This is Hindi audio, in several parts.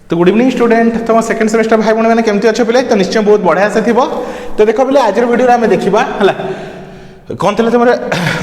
तो गुड इवनिंग स्टूडेंट, तुम सेकंड सेमेस्टर भाई भाई मैंने केमती अच्छे पिले तो निश्चय बहुत बढ़िया से थी। तो देख पिले आज वीडियो आम देखा है कौन थे तुम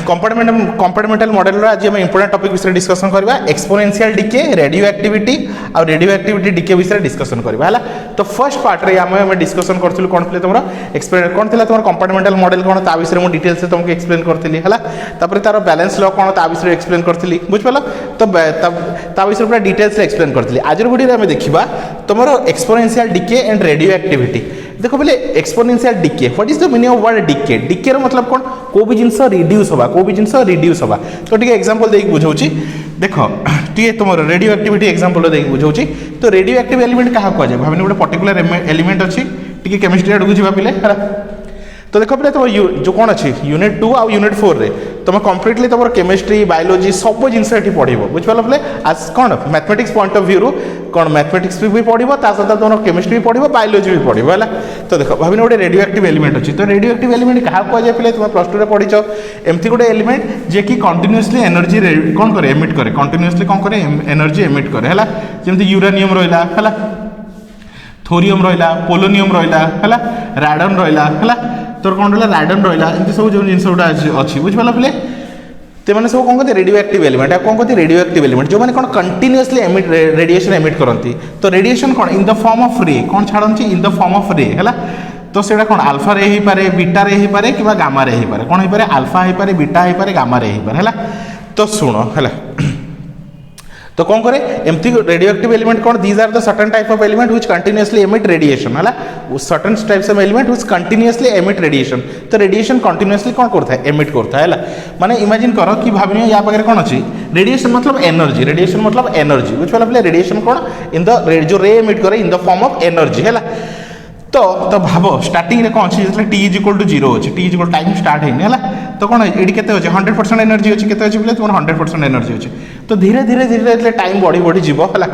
कंपार्टमेंटल मॉडल आज आम इंपोर्टेंट टॉपिक विषय डिस्कसन करवा एक्सपोनेंशियल डीके रेडियो एक्टिविटी और रेडियो एक्टिविटी डीके विषय डिस्कसन करवा है। तो फर्स्ट पार्ट रे आम डिस्कसन करूँ कौन थे तुम एक्सप्लेन कौन था तुम कंपार्टमेंटल मॉडल कौन ता विषय मुझे डिटेल्स से तुमको एक्सप्लेन करी है। तार बैलेंस लॉ कौन ता विषय एक्सप्लेन करी बुझिपाल। तो ता विषय पूरा डिटेल्स एक्सप्लेन करी। आज वीडियो आम देखा तुम exponential decay and radio activity. देखो बोले exponential decay what is the meaning of word decay. Decay रो मतलब कौन को भी जिनस रिड्यूस होबा को भी जिनस रिड्यूस होबा। तो ठीक एग्जांपल देख बुझाऊची देखो ठीक तुम रेडियो एक्टिविटी एग्जांपल देख बुझाऊची। तो रेडियो एक्टिव एलिमेंट क्या कह जाए भावनी गोटे पर्टिकुलर एलिमेंट अच्छी टी केमिस्ट्री आड़ को जावा पिले है। तो देखो पे तुम जो कौन अच्छी यूनिट 2 आउ यूनिट 4 रे तुम कम्प्लीटली तुम केमिस्ट्री बायोलोजी सब जिनस पढ़ बुझिपाल पे आज कौन मैथमेटिक्स पॉइंट ऑफ व्यू कौन मैथमेटिक्स भी पढ़ सहित तुम केमिस्ट्री भी पढ़ बायोलोजी भी पढ़ है। तो देख भाभी गोटे रेडियो एक्टिव एलिमेंट अच्छी। तो रेडियो एक्टिव एलिमेंट क्या कहुए पे तुम प्लस 2 पढ़ एमती गोटे एलिमेंट जे कि कंटिन्यूअसली एनर्जी कौन करे एमिट करे कंटिन्यूअसली कौन करे एनर्जी एमिट करे है। जमी यूरानियम रहा है थोरियम रहा पोलोनियम रहा है राडन रहा है तोर कौन रहा राडन रहा एमती सब जो जिन गुटा अच्छी बुझिपाल पे तेने सब कौन कहते रेडियो एक्टिव एलिमेंट कौन कहते रेडियो एक्टिव एलिमेंट जो मैंने कौन कंटिन्यूअसली एमिट रेडिएशन एमिट करती। तो रेडिएशन कौन इन द फॉर्म ऑफ रे कौन छाड़ती in the form of ray है। तो सेटा कौन आल्फा रे ही पारे बीटा रे ही पारे कि गामा रे ही पारे कौन ही पारे आल्फा ही पारे बीटा ही पारे गामा रे ही पारे है। तो शुण है तो कौन करे एमती रेडियो एक्टिव एलिमेंट कौन these are the certain type of element which continuously emit radiation है। Certain types of element which continuously emit radiation. तो रेडिएशन कंटिन्यूअसली कौन करता है एमिट करता है माने इमेजिन करो कि भाभी या पाखे कौन अच्छी रेडिएशन मतलब एनर्जी रेडिएशन मतलब एनर्जी बुझिपाल पे रेडिएशन कौन इन द जो रे एमिट करे इन द फॉर्म ऑफ एनर्जी है। तो भाव स्टार्टिंग रे कौन अच्छी टी इज इक्वल टू 0 अच्छी T is equal time start है। तो कौन ये के 100% एनर्जी अच्छी के अच्छी बोले तुम 100% एनर्जी अच्छी। तो धीरे धीरे धीरे धीरे टाइम बढ़ी बढ़ी जीव है।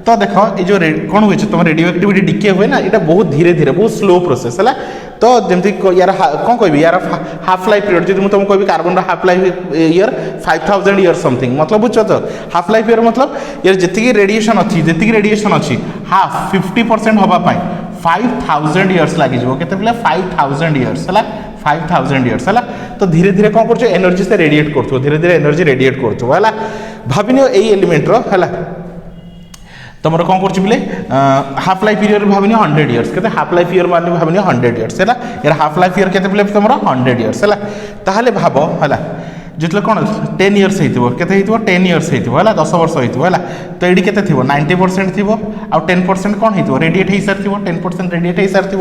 तो देख ये जो कौन हुए तुम रेडियो एक्टिविटी डीके हुए ना यहाँ बहुत धीरे धीरे बहुत स्लो प्रोसेस है। तो जमती यार कौन कह यार हाफ लाइफ पीरियड जो तुमको कहबी carbon half life year 5000 year something मतलब बुझ तो हाफ लाइफ ईयर मतलब यार जी रेडिएशन अच्छी जी रेडिएशन अच्छी हाफ 50% हाँपाई 5000 ईयर्स लगे के 5000 ईयर्स है 5000 ईयर्स है। तो धीरे धीरे कौन कर एनर्जी से रेडिएट कर धीरे धीरे एनर्जी रेडिएट कर भाविनी यही एलिमेंट है तुम कौन कर half life year Bhavini 100 years के हाफ लाइफ ईयर मान भाविनी 100 ईयर्स है यार हाफ लाइफ ईयर के तुम 100 ईयर्स है। ताहले भाव है जो कौन 10 ईयर्स होते 10 ईयर्स है 10 वर्ष है। तो ये के 90% थी आउ 10% कौन हो रेडिएट हो सारी 10% रेडिएट हो सारी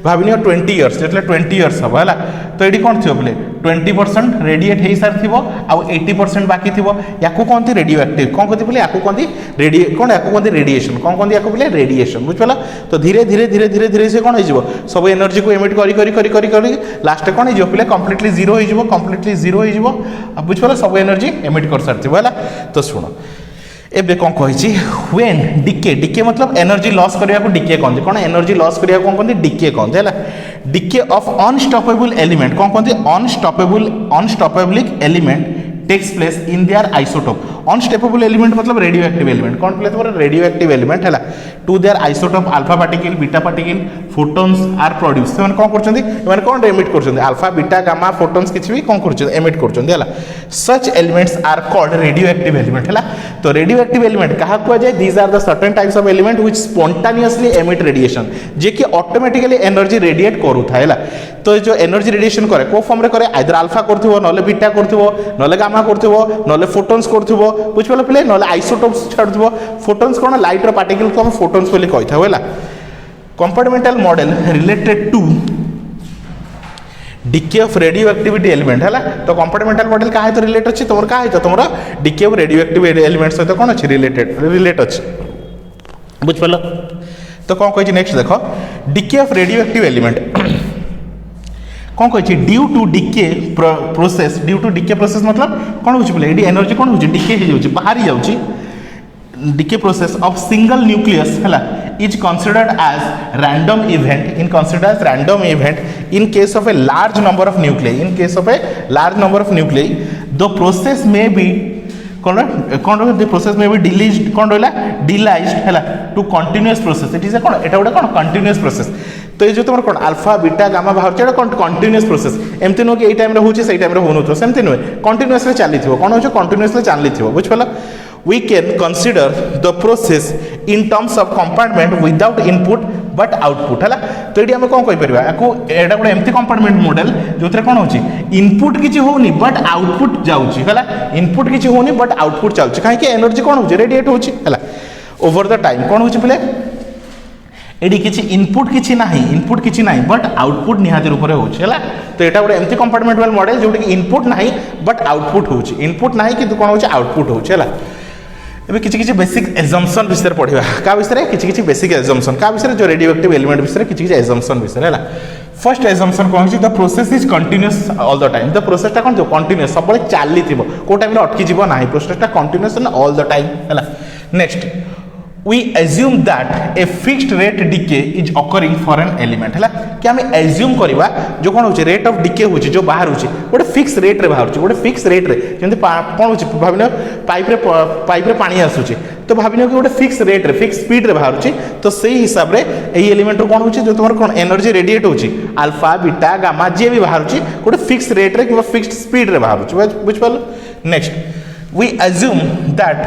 भाविनी 20 ईयर्स जो 20 ईयर्स हम है। तो ये कौन थी बोले 20% रेडिएट हो सारी आउ 80% बाकी थी या कौन थी रेडियो एक्टिव कौन कहती बोले या कहती कौन या कहती रेडिएशन कौन कहती या बोले रेडिएशन बुझिपाल। तो धीरे धीरे धीरे धीरे धीरे से कौन हो सब एनर्जी को एमिट कर लास्ट कौन हो पे कम्प्लीटली जीरो हो कम्प्लीटली जीरो हो बुझिपाल सब एनर्जी एमिट कर सारी है। तो शुण एबे कौन कही व्हेन डीके डीके मतलब एनर्जी लॉस करने को डीके कहते कौन एनर्जी लॉस करने को कौन कहते डीके कहते है। डीके ऑफ अनस्टॉपेबल एलिमेंट कौन कहते unstoppable element takes place in their isotope. Unstoppable element मतलब रेडियो एक्टिव एलिमेंट कौन प्ले तुम रेडियो एक्टिव एलिमेंट है to their isotope alpha particle beta particle photons are produce से कौन कर कौन एमिट कर अल्फा बीटा गामा फोटोन्स किसी भी कौन कर एमिट कर such elements are called radio active element है। तो रेडियो एक्टिव एलिमेंट क्या कह जाए these are the certain types of element which spontaneously emit radiation जे कि ऑटोमेटिकली एनर्जी रेडिएट करूथा है। तो जो एनर्जी रेडिएशन करे को फॉर्म रे करे आइदर अल्फा करथिबो नले बीटा करथिबो नले गामा करथिबो नले फोटोन्स करथिबो बुझिपाल पे नले आइसोटोप्स छाड़थिबो। फोटोन्स कोन लाइट रो पार्टिकल को हम फोटोन्स बोली कहिथा होला। Compartmental model related to decay of radioactivity element है। तो कंपार्टमेंटल मॉडल क्या है रिलेट अच्छी तुम क्या है तुम DK of radio active element सहित कौन अच्छी रिलेट अच्छी बुझिपाल। तो कौन कही नेक्स्ट देख decay of radio active element कौन कही due to decay process due to decay process मतलब कौन हो बोले ये एनर्जी कौन हो डीके हो बाहरी जाऊँगी decay process of single nucleus है is considered as random event in case of a large number of nuclei the process may be कौन कौन the process may be delays कौन रहा डिलाइज्ड है to continuous process it is कौन एटा गोटे कौन कंटिन्यूअस प्रोसेस तो ये जो तुम कौन अल्फा बीटा गामा बाहर कौन कंटिन्यूअस प्रोसेस एमती नुह कि टाइम होची से टाइम हो सेमती नुहे कंटिन्यूअसली चली कौन हो कंटिन्यूअसली चली बुझिपाल we can consider the process in terms of compartment without input but output है तो ये आम कौन कहीपर आपको एटा गोटे एमती कंपार्टमेंट मॉडल जो कौन हो इनपुट किसी होनी बट आउटपुट जाऊँगी है इनपुट किसी होनी बट आउटपुट चलुची कहीं एनर्जी कौन हो रेडिएट होची है ओवर द टाइम कौन हो पे एडी किसी इनपुट किसी ना इनपुट किसी ना बट आउटपुट निहाती रूप से होगा तो यहाँ गोटे एमती कंपार्टमेंटल मॉडल जो इनपुट ना बट आउटपुट हो इनपुट ना कि कौन हो आउटपुट होगा एबे किसी बेसिक एजम्पशन विषय पढ़ा क्या विषय किसी बेसिक एजम्पशन क्या विषय जो रेडियो एक्टिव एलिमेंट विषय किसी एजम्पशन विषय है फर्स्ट एजम्पशन कौन the process is continuous all the time the प्रोसेसटा कौन कंटिन्यूअस सब चली कौ टाइम अटकी ना प्रोसेसटा कंटिन्यूअस ऑल द टाइम है next we assume that a fixed rate decay is occurring for an element है कि आम एज्यूम करवा जो कौन हो रेट ऑफ डिके हो जो बाहर गोटे फिक्स रेट रे बाहर गोटे फिक्स रेट रे जमी कौन हो भाव पाइप रे पानी आसूची तो भाव कि गोटे फिक्स रेट रे फिक्स स्पीड रे बाहर तो से हिसाब से यही एलिमेंट कौन हो जो तुम कौन एनर्जी रेडिएट हो अल्फा बीटा गामा जी भी बाहर गोटे फिक्स रेट रे कि फिक्स स्पीड रे बाहर बुझिपाल next we assume that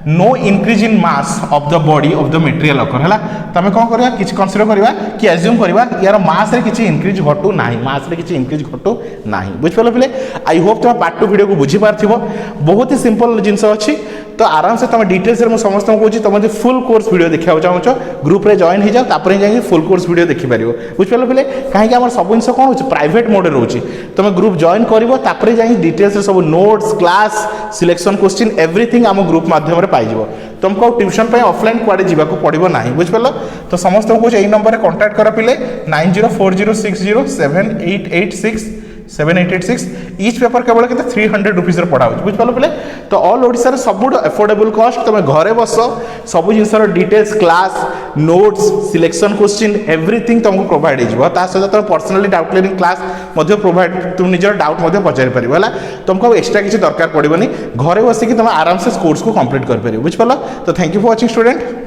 no increase in mass of the body of the material occur है तुम कौन करवा किसी कंसीडर करवा कि एज्यूम करवा यार मास रे किसी इंक्रीज घटू ना मास रे किसी इंक्रीज घटू ना बुझिपाल पे आई होप तुम पार्ट 2 वीडियो को बुझी पार्थिबो बहुत ही सिंपल जिनस अच्छी तो आराम से तुम डिटेल्स में समस्त कहूँ तुम जो फुल कोर्स वीडियो देखा चाहो ग्रुप रे जॉइन हो जाओ तापर जाए फुल कोर्स वीडियो देखिपार बुझिपाल पे कहीं आम सब जिन कौन हो प्राइवेट मोड रोचे तुम ग्रुप जॉइन कर जाए डिटेल्स सब notes class selection question everything आम ग्रुप माध्यम पाइज तुमको ट्यूशन पे ऑफलाइन कुआडे जीवा को पड़ो ना बुझिपाल तो समस्त को यही नंबर कांटेक्ट कर पे 9040607886 ईच पेपर केवल के 300 रुपीज पढ़ा बुझिपाल पे तो ऑल ओडिशा सब एफोर्डेबल कॉस्ट तुम घरे बस सब जिन details class notes selection question everything तुमको प्रोवाइड हो सहित तुम personally doubt clearing class provide तुम निजर डाउट पचारि पार है तुमको एक्सट्रा किसी दरकार पड़ोनी घरे बसिक तुम आराम से कोर्स को कंप्लीट कर बुझिपाल तो thank you for watching student.